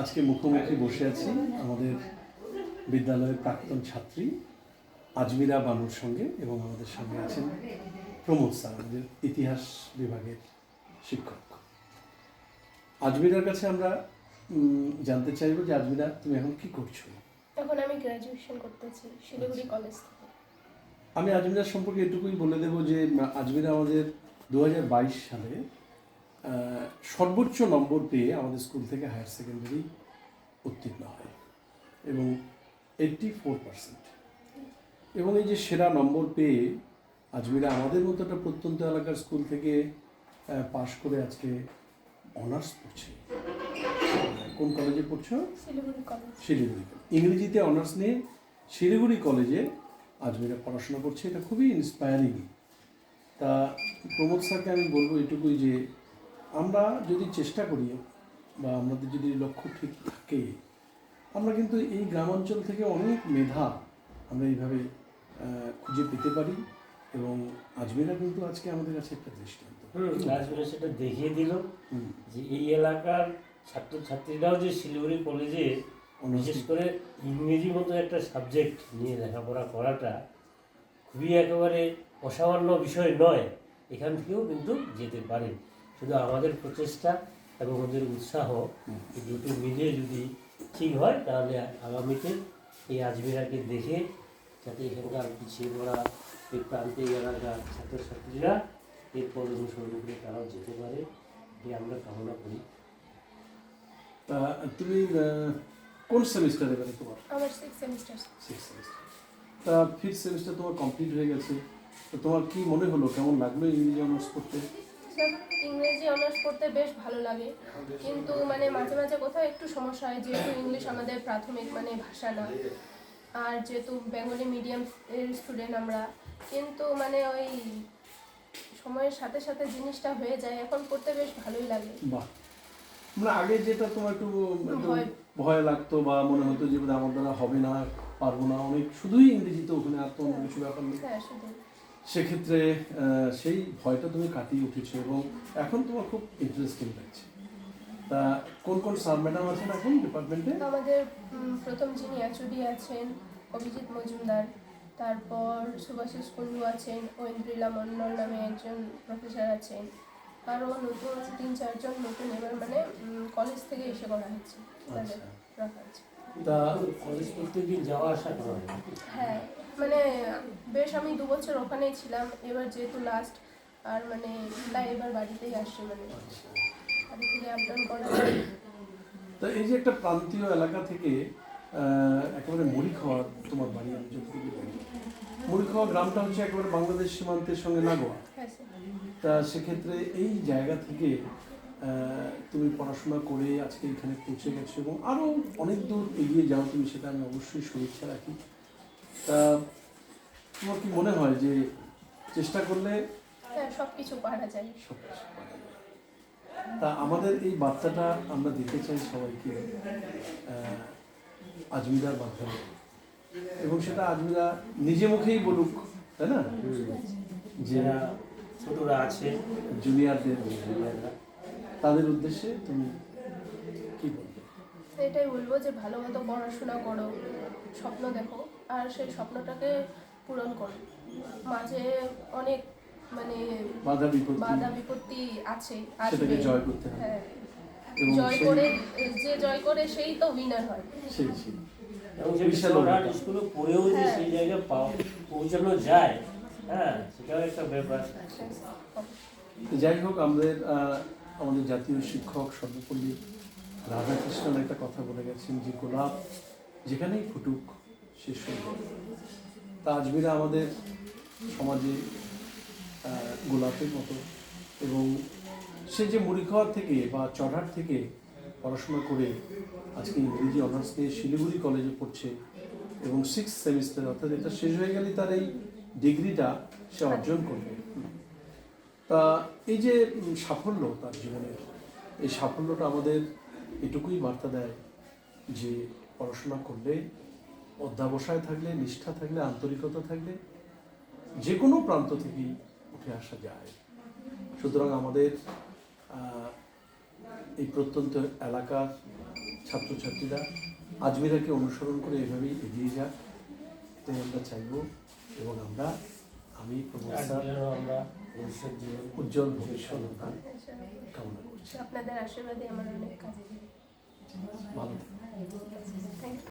আজকে মুখোমুখি বসে আছি আমাদের বিদ্যালয়ের প্রাক্তন ছাত্রী আজমিরা বানুর সঙ্গে, এবং আমাদের সঙ্গে আছেন প্রমোদ স্যার, আমাদের ইতিহাস বিভাগের শিক্ষক। আজমিরার কাছে আমরা জানতে চাইব যে আজমিরা, তুমি এখন কি করছো? এখন আমি গ্র্যাজুয়েশন করতেছি শিলিগুড়ি কলেজ থেকে। আমি আজমিরার সম্পর্কে এটুকুই বলে দেবো যে আজমিরা আমাদের 2022 সালে সর্বোচ্চ নম্বর পেয়ে আমাদের স্কুল থেকে হায়ার সেকেন্ডারি উত্তীর্ণ হয় এবং 84%। এবং এই যে সেরা নম্বর পেয়ে আজমিরা আমাদের মতো একটা প্রত্যন্ত এলাকার স্কুল থেকে পাশ করে আজকে অনার্স পড়ছে। কোন কলেজে পড়ছো? শিলিগুড়ি কলেজ। শিলিগুড়ি। ইংরেজিতে অনার্স নিয়ে শিলিগুড়ি কলেজে আজমিরা পড়াশোনা করছে। এটা খুবই ইন্সপায়ারিং। তা প্রমোদ স্যারকে আমি বলবো এটুকুই যে আমরা যদি চেষ্টা করি বা আমাদের যদি লক্ষ্য ঠিক থাকে, আমরা কিন্তু এই গ্রামাঞ্চল থেকে অনেক মেধা আমরা এইভাবে খুঁজে পেতে পারি। এবং আজমিরা কিন্তু আজকে আমাদের কাছে একটা দৃষ্টান্ত। আজমিরা সেটা দেখিয়ে দিল যে এই এলাকার ছাত্রছাত্রীরাও যে শিলিগুড়ি কলেজে বিশেষ করে ইংরেজি মতো একটা সাবজেক্ট নিয়ে লেখাপড়া করাটা খুবই একেবারে অসামান্য বিষয় নয়। এখান থেকেও কিন্তু যেতে পারে। শুধু আমাদের প্রচেষ্টা এবং ওদের উৎসাহ এই দুটো মিলে যদি ঠিক হয়, তাহলে আগামীতে এই আজমিরাকে দেখে যাতে এখানকার পিছিয়ে পড়া এই প্রান্তিক এলাকার ছাত্রছাত্রীরা এর পদ অনুসরণ করে তারাও যেতে পারে, এই আমরা কামনা করি। তা তুমি কোন সেমিস্টার এবারে তোমার? আমার 6th সেমিস্টার। 6th semester. তা 5th সেমিস্টার তোমার কমপ্লিট হয়ে গেছে। তো তোমার কি মনে হলো, কেমন লাগলো ইংরেজি অনার্স করতে? ইংরেজি অনার্স করতে বেশ ভালো লাগে, কিন্তু মানে মাঝে মাঝে কোথাও একটু সমস্যা হয়, যেহেতু ইংলিশ আমাদের প্রাথমিক মানে ভাষা না, আর যেহেতু বেঙ্গলি মিডিয়াম এর স্টুডেন্ট আমরা, কিন্তু মানে ওই সময়ের সাথে সাথে জিনিসটা হয়ে যায়। এখন পড়তে বেশ ভালোই লাগে। বাহ, মানে আগে যেটা তোমার একটু ভয় লাগতো বা মনে হতো যে আমার দ্বারা হবে না, পারবো না, অনেক শুধুই ইংরেজিতে, ওখানে আর তো অন্য কিছু ব্যাপার নেই, সেক্ষেত্রে সেই ভয়টা তুমি কাটিয়ে উঠেছো এবং এখন তোমার খুব ইন্টারেস্টিং লাগছে। তা কোন কোন স্যার ম্যাডাম আছেন এখন ডিপার্টমেন্টে? আমাদের প্রথম যিনি এচওডি আছেন অভিজিৎ মজুমদার, তারপর সুভাষিস কুন্ডু আছেন, ঐন্দ্রিলা মন্ডল নামে একজন প্রফেসর আছেন, আরও নতুন 3-4 জন নতুন এবার মানে কলেজ থেকে এসে করা হচ্ছে, তাদের রাখা আছে। তা কলেজ প্রত্যেকদিন যাওয়া আসা করা হয়? হ্যাঁ, মানে বেশ আমি 2 বছর ওখানেই ছিলাম, এবার যেহেতু লাস্ট আর মানে তাই এবার বাড়িতেই আসছি, মানে বাড়ি থেকে আপ ডাউন করা। তা এই যে একটা প্রান্তীয় এলাকা থেকে একেবারে মুড়িখাওয়া তোমার বাড়ি, আমি যতটুকু জানি মুড়িখাওয়া গ্রামটা হচ্ছে একেবারে বাংলাদেশ সীমান্তের সঙ্গে লাগোয়া। তা সেক্ষেত্রে এই জায়গা থেকে তুমি পড়াশোনা করে আজকে এখানে পৌঁছে গেছো এবং আরও অনেক দূর এগিয়ে যাও তুমি, সেটা আমি অবশ্যই শুভেচ্ছা রাখি। তা তোমার কি মনে হয় যে চেষ্টা করলে সব কিছু পারা যায়? সব কিছু পারা যায়। তা আমাদের এই বার্তাটা আমরা দিতে চাই সবাইকে আজমিরার মাধ্যমে, এবং সেটা আজমিরা নিজে মুখেই বলুক, তাই না? যারা ছোটরা আছে, জুনিয়রদের, তাদের উদ্দেশ্যে তুমি কি বলবে? এটাই বলবো যে ভালো মতো পড়াশোনা করো, স্বপ্ন দেখো, আর সেই স্বপ্নটাকে পূরণ করো। মাঝে অনেক মানে বাধা বিপত্তি আছে, আসবে, জয় করতে হবে। হ্যাঁ, জয় করে সেই তো উইনার হয়। সেই এবং স্কুলে পড়েও যে সেই জায়গায় পৌঁছানো যায়, হ্যাঁ, সেটাও একটা ব্যাপার। যাই হোক, আমাদের জাতীয় শিক্ষক সর্বপল্লী রাধাকৃষ্ণন একটা কথা বলে গেছেন যে গোলাপ যেখানেই ফুটুক সে সুন্দর। তা আজমিরা আমাদের সমাজে গোলাপের মতো, এবং সে যে মুড়িখাওয়া থেকে বা চড়ার থেকে পড়াশোনা করে আজকে ইংরেজি অনার্স নিয়ে শিলিগুড়ি কলেজে পড়ছে এবং 6th সেমিস্টার, অর্থাৎ এটা শেষ হয়ে গেলে তার এই ডিগ্রিটা সে অর্জন করবে। তা এই যে সাফল্য তার জীবনের, এই সাফল্যটা আমাদের এটুকুই বার্তা দেয় যে পড়াশোনা করলে, অধ্যাবসায় থাকলে, নিষ্ঠা থাকলে, আন্তরিকতা থাকলে যে কোনো প্রান্ত থেকেই উঠে আসা যায়। সুতরাং আমাদের এই প্রত্যন্ত এলাকার ছাত্রছাত্রীরা আজমিরাকে অনুসরণ করে এভাবেই এগিয়ে যাক, এটাই আমরা চাইব। এবং আমি প্রমোদ স্যার আমরা ভবিষ্যৎ জীবন উজ্জ্বল ভবিষ্যৎ কামনা করছি। আপনাদের আশীর্বাদে আমার অনেক কাজে ভালো থাকবেন। Thank you.